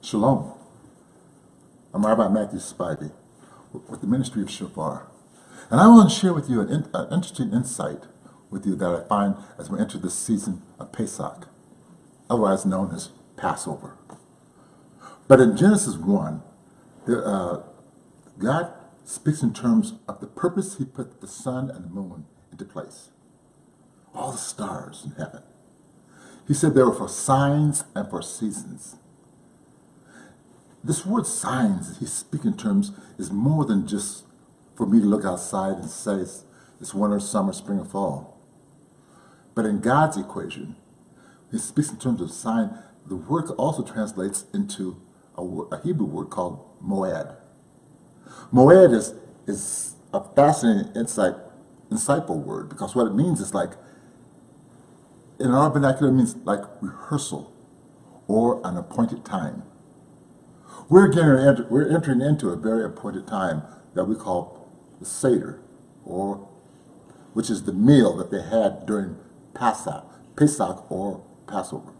Shalom. I'm Rabbi Matthew Spivey with the Ministry of Shofar. And I want to share with you an interesting insight with you that I find as we enter this season of Pesach, otherwise known as Passover. But in Genesis 1, God speaks in terms of the purpose He put the sun and the moon into place. All the stars in heaven. He said they were for signs and for seasons. This word signs, He's speaking in terms, is more than just for me to look outside and say it's winter, summer, spring, or fall. But in God's equation, He speaks in terms of sign. The word also translates into a Hebrew word called moed. Moed is a fascinating, insightful word, because what it means is like, in our vernacular, it means like rehearsal or an appointed time. We're entering into a very appointed time that we call the Seder, which is the meal that they had during Pesach or Passover.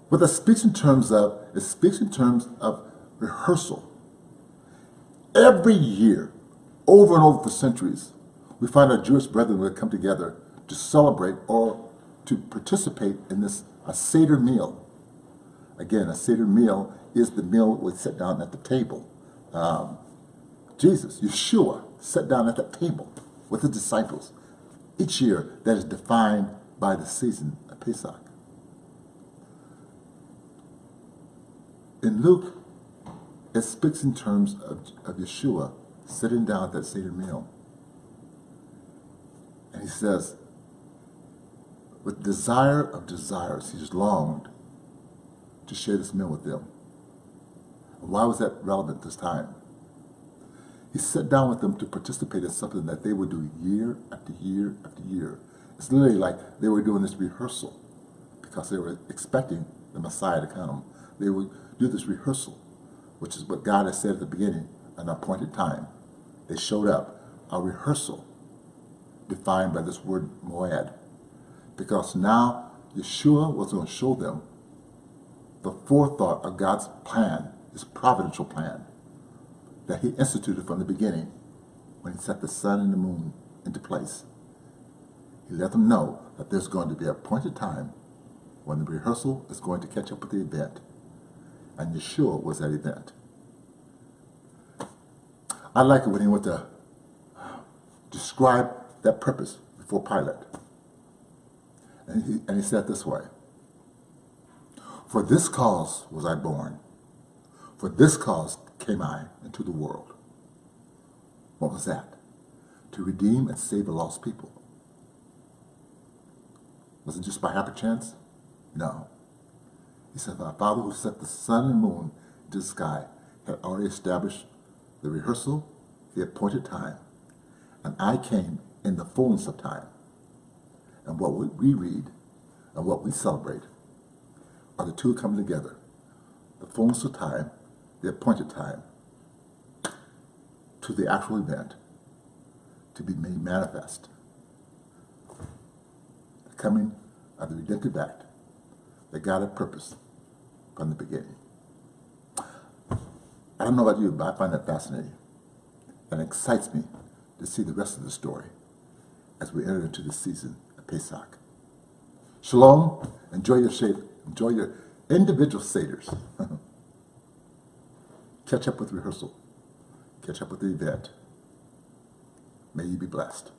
What that speaks in terms of, rehearsal. Every year, over and over for centuries, we find our Jewish brethren would come together to celebrate or to participate in a Seder meal. Again, a Seder meal is the meal we sit down at the table. Jesus, Yeshua, sat down at the table with the disciples. Each year, that is defined by the season of Pesach. In Luke, it speaks in terms of Yeshua sitting down at that Seder meal. And He says, with desire of desires, He just longed to share this meal with them. Why was that relevant this time? He sat down with them to participate in something that they would do year after year after year. It's literally like they were doing this rehearsal because they were expecting the Messiah to come. They would do this rehearsal, which is what God has said at the beginning, an appointed time. They showed up, a rehearsal defined by this word moed, because now Yeshua was going to show them the forethought of God's plan, His providential plan, that He instituted from the beginning when He set the sun and the moon into place. He let them know that there's going to be an appointed time when the rehearsal is going to catch up with the event. And Yeshua was that event. I like it when He went to describe that purpose before Pilate. And he said it this way: for this cause was I born. For this cause came I into the world. What was that? To redeem and save a lost people. Was it just by happy chance? No. He said, my Father who set the sun and moon into the sky had already established the rehearsal, the appointed time, and I came in the fullness of time. And what we read and what we celebrate are the two coming together. The fullness of time, the appointed time, to the actual event, to be made manifest. The coming of the redemptive act that God had purposed from the beginning. I don't know about you, but I find that fascinating. And it excites me to see the rest of the story as we enter into the season of Pesach. Shalom. Enjoy your individual seders. Catch up with rehearsal. Catch up with the event. May you be blessed.